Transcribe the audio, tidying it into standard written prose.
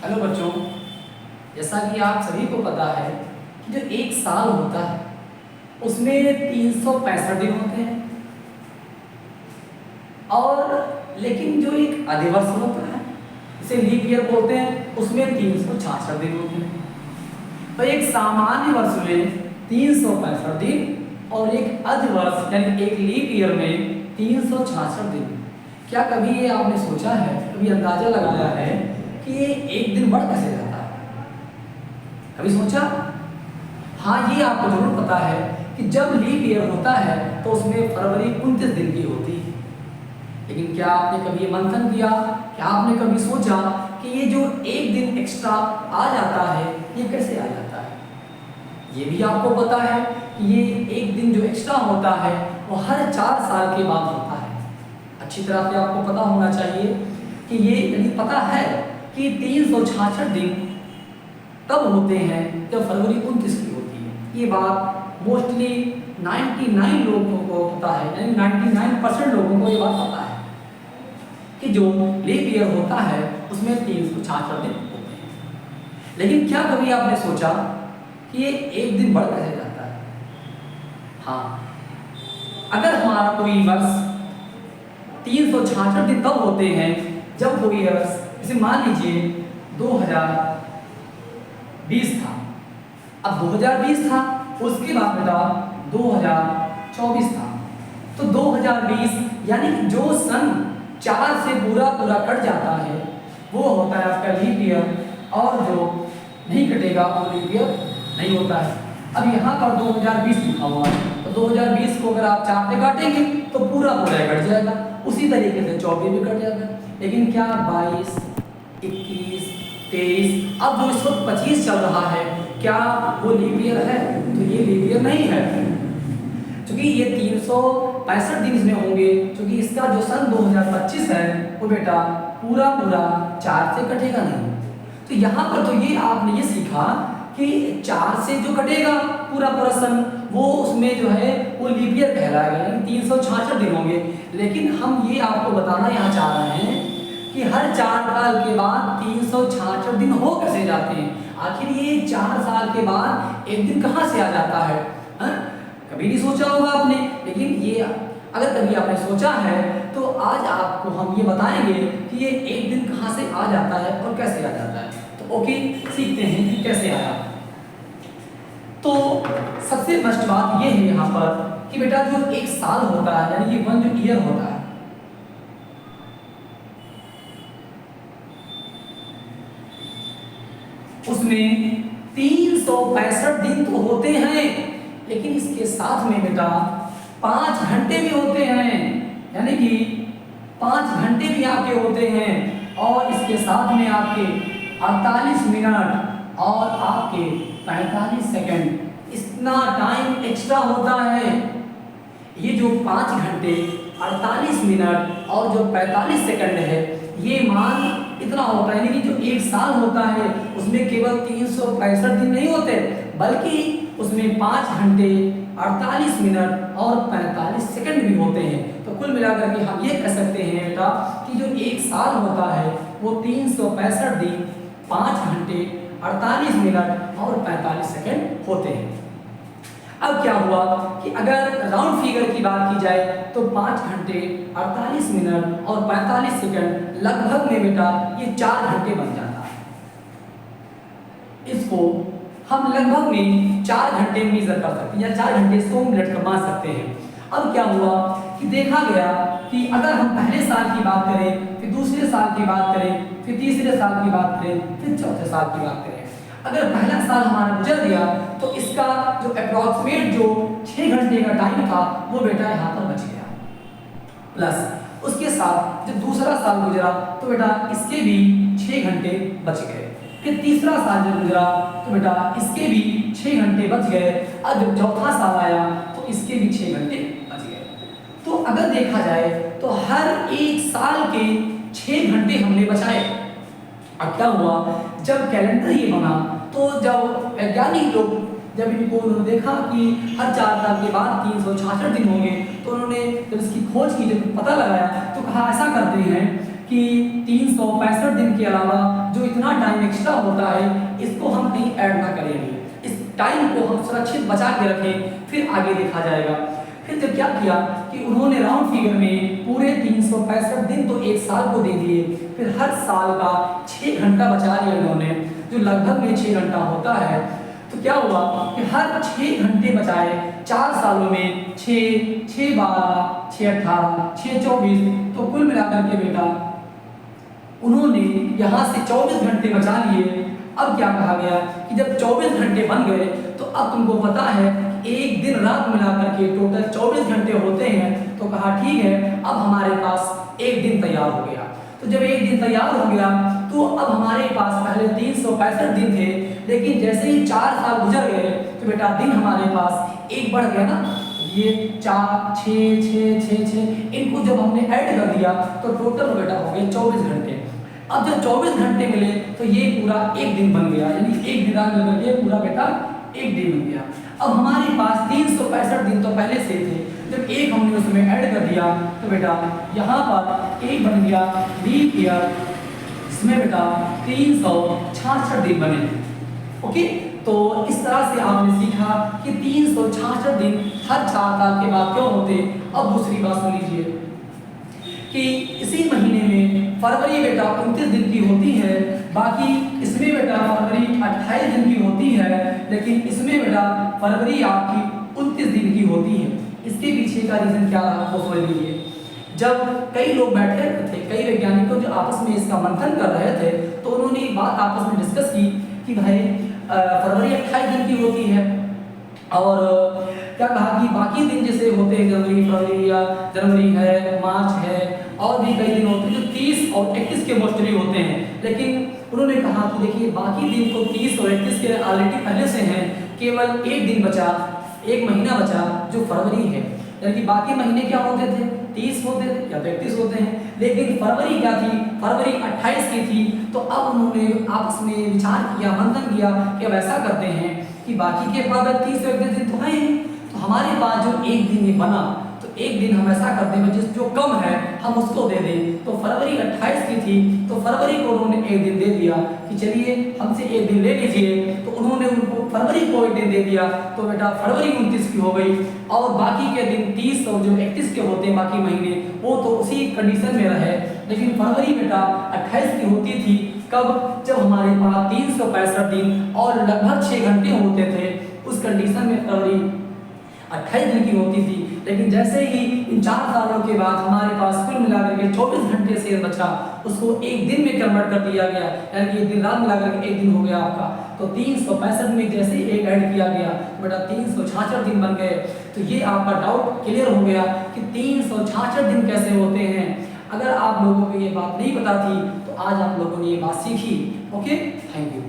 Hello बच्चों, जैसा कि आप सभी को पता है कि जो एक साल होता है उसमें 365 दिन होते हैं और लेकिन जो एक अधिवर्ष होता है इसे लीप ईयर बोलते हैं, उसमें 366 दिन होते हैं। तो एक सामान्य वर्ष में 365 दिन और एक अधिवर्ष यानी एक लीप ईयर में 366 दिन। क्या कभी ये आपने सोचा है, कभी अंदाजा लगाया है कि ये एक दिन बढ़ कैसे जाता है? कभी सोचा? हाँ, ये आपको जरूर पता है कि जब लीप ईयर होता है तो उसमें फरवरी 29 दिन की होती है। लेकिन क्या आपने कभी ये मंथन किया, क्या आपने कभी सोचा कि ये जो एक दिन एक्स्ट्रा आ जाता है ये कैसे आ जाता है? ये भी आपको पता है कि ये एक दिन जो एक्स्ट्रा होता है वो हर 4 साल के बाद होता है। अच्छी तरह से आपको पता होना चाहिए कि ये यदि पता है कि 366 दिन तब होते हैं जब फरवरी 29 की होती है। ये बात मोस्टली 99 लोगों को पता है, यानी 99% लोगों को ये बात पता है कि जो लीप ईयर होता है उसमें 366 दिन होते हैं। लेकिन क्या कभी आपने सोचा कि ये एक दिन बढ़ कैसे जाता है? हाँ, अगर हमारा कोई वर्ष 366 दिन तब होते हैं जब कोई वर्ष, जैसे मान लीजिए 2020 था, अब 2020 था, उसके बाद बेटा 2024 था, तो 2020 यानी कि जो सन 4 से पूरा कट जाता है वो होता है आपका लीप ईयर, और जो नहीं कटेगा वो लीप ईयर नहीं होता है। अब यहाँ पर 2020 लिखा हुआ है, तो 2020 को अगर आप 4 से काटेंगे तो पूरा कट जाएगा। उसी तरीके से 24 भी कट जाएगा। लेकिन क्या 22, 21, 23, अब जो इस वक्त 25 चल रहा है, क्या वो लीप ईयर है? तो ये लीप ईयर नहीं है, क्योंकि ये 365 दिन इसमें होंगे, क्योंकि इसका जो सन 2025 है वो बेटा पूरा 4 से कटेगा नहीं। तो यहाँ पर तो ये आपने ये सीखा कि 4 से जो कटेगा पूरा सन वो उसमें जो है वो लीप ईयर कहलाएगा, यानी 366 दिन होंगे। लेकिन हम ये आपको बताना यहाँ चाह रहे हैं कि हर 4 साल के बाद 366 दिन हो कैसे जाते हैं? आखिर ये 4 साल के बाद एक दिन कहाँ से आ जाता है? कभी नहीं सोचा होगा आपने, लेकिन ये अगर कभी आपने सोचा है तो आज आपको हम ये बताएंगे कि ये एक दिन कहाँ से आ जाता है और कैसे आ जाता है। तो ओके, सीखते हैं कि कैसे आया। तो सबसे मस्ट बात ये है यहाँ पर कि बेटा जो एक साल होता है, यानी कि 1 ईयर होता है, उसमें 365 दिन तो होते हैं, लेकिन इसके साथ में बेटा 5 घंटे भी होते हैं, यानी कि 5 घंटे भी आपके होते हैं, और इसके साथ में आपके 48 मिनट और आपके 45 सेकंड, इतना टाइम एक्स्ट्रा होता है। ये जो 5 घंटे 48 मिनट और जो 45 सेकंड है, ये मान इतना होता है, यानी कि जो एक साल होता है उसमें केवल 365 दिन नहीं होते, बल्कि उसमें 5 घंटे 48 मिनट और 45 सेकंड भी होते हैं। तो कुल मिलाकर के हम ये कह सकते हैं बेटा कि जो एक साल होता है वो 365 दिन 5 घंटे 48 मिनट और 45 सेकंड होते हैं। अब क्या हुआ कि अगर राउंड फिगर की बात की जाए तो 5 घंटे 48 मिनट और 45 सेकंड लगभग में बेटा ये 4 घंटे बन जाता है। इसको हम लगभग में 4 घंटे मेजर कर सकते हैं, या 4 घंटे 100 मिनट का मान सकते हैं। अब क्या हुआ कि देखा गया कि अगर हम पहले साल की बात करें, फिर दूसरे साल की बात करें, फिर तीसरे साल की बात करें, फिर चौथे साल की बात करें, अगर पहला साल हमारा गुजर गया तो इसका जो अप्रॉक्सीमेट जो 6 घंटे का टाइम था वो बेटा यहाँ पर बच गया। प्लस उसके साथ जब दूसरा साल गुजरा तो बेटा इसके भी 6 घंटे बच गए। फिर तीसरा साल जब गुजरा तो बेटा इसके भी 6 घंटे बच गए। अब जब चौथा साल आया तो इसके भी 6 घंटे बच गए। तो अगर देखा जाए तो हर एक साल के 6 घंटे हमने बचाए। अब क्या हुआ, जब कैलेंडर ये बना तो जब वैज्ञानिक लोग जब इनको उन्होंने देखा कि हर 4 साल के बाद 366 दिन होंगे, तो उन्होंने जब इसकी खोज की, जब पता लगाया तो कहा ऐसा करते हैं कि कि 365 दिन के अलावा जो इतना टाइम एक्स्ट्रा होता है इसको हम कहीं ऐड ना करेंगे, इस टाइम को हम सुरक्षित बचा के रखें, फिर आगे देखा जाएगा। फिर जब क्या किया कि उन्होंने राउंड फिगर में पूरे 365 दिन तो एक साल को दे दिए, फिर हर साल का 6 घंटा बचा लिया उन्होंने, जो लगभग में 6 घंटा होता है। तो क्या हुआ कि हर 6 घंटे बचाए 4 सालों में 6, 6 12, 6 18, 6 24, तो कुल मिलाकर के बेटा उन्होंने यहाँ से 24 घंटे बचा लिए। अब क्या कहा गया कि जब 24 घंटे बन गए तो अब तुमको पता है एक दिन रात मिलाकर के टोटल 24 घंटे होते हैं, तो कहा ठीक है अब हमारे पास एक दिन तैयार हो गया। तो जब एक दिन तैयार हो गया तो अब हमारे पास पहले 365 दिन थे, लेकिन जैसे ही 4 साल गुजर गए तो बेटा दिन हमारे पास एक बढ़ गया ना, ये 4, 6, 6, 6, 6, इनको जब हमने ऐड कर दिया तो टोटल बेटा हो गए 24 घंटे। अब जब 24 घंटे मिले तो ये पूरा एक दिन बन गया, यानी एक दिन रात मिलकर के पूरा बेटा एक दिन बन गया। अब हमारे पास 365 दिन तो पहले से थे, जब एक हमने उसमें ऐड कर दिया तो बेटा यहाँ पर एक बन गया लीप ईयर, इसमें बेटा 366 दिन बने। ओके, तो इस तरह से आपने सीखा कि 366 दिन हर 4 साल के बाद क्यों होते। अब दूसरी बात सुन लीजिए कि इसी महीने में फरवरी बेटा 29 दिन की होती है, बाकी इसमें बेटा फरवरी 28 दिन की होती है, लेकिन इसमें बेटा फरवरी आपकी 29 दिन की होती है। इसके पीछे का रीजन क्या रहा वो समझ लीजिए। जब कई लोग बैठे थे, कई वैज्ञानिकों जो आपस में इसका मंथन कर रहे थे, तो उन्होंने एक बात आपस में डिस्कस की कि भाई फरवरी 28 दिन की होती है और क्या कहा कि बाकी दिन जैसे होते हैं जनवरी, फरवरी या जनवरी है, मार्च है, और भी कई दिन होते हैं जो 30 और 31 के मोस्टली होते हैं, लेकिन उन्होंने कहा कि देखिए बाकी दिन तो 30 और 31 के ऑलरेडी पहले से हैं, केवल एक दिन बचा, एक महीना बचा जो फरवरी है, यानी कि बाकी महीने क्या होते थे 30 होते थे या तो 31 होते हैं, लेकिन फरवरी क्या थी, फरवरी 28 की थी। तो अब उन्होंने आपस में विचार किया, मंथन किया कि अब ऐसा करते हैं कि बाकी के बाद 30 और 31 दिन तो हैं, तो हमारे पास जो एक दिन ये बना तो एक दिन हम ऐसा कर दें जिस जो कम है हम उसको दे दें। तो फरवरी 28 की थी तो फरवरी को उन्होंने एक दिन दे दिया कि चलिए हमसे एक दिन ले लीजिए, तो उन्होंने उनको फरवरी को एक दिन दे दिया, तो बेटा फरवरी 29 की हो गई और बाकी के दिन 30 और जो 31 के होते हैं बाकी महीने वो तो उसी कंडीशन में रहे, लेकिन फरवरी बेटा 28 की होती थी। कब? जब हमारे पास 365 दिन और लगभग 6 घंटे होते थे, उस कंडीशन में फरवरी 28 दिन की होती थी। लेकिन जैसे ही इन 4 सालों के बाद हमारे पास कुल मिलाकर के 24 घंटे से बचा, उसको एक दिन में कन्वर्ट कर दिया गया, यानी कि एक दिन रात मिलाकर के एक दिन हो गया आपका। तो 365 में जैसे ही एक ऐड किया गया तो बेटा 366 दिन बन गए। तो ये आपका डाउट क्लियर हो गया कि 366 दिन कैसे होते हैं। अगर आप लोगों को ये बात नहीं पता थी तो आज आप लोगों ने ये बात सीखी। Okay, thank you.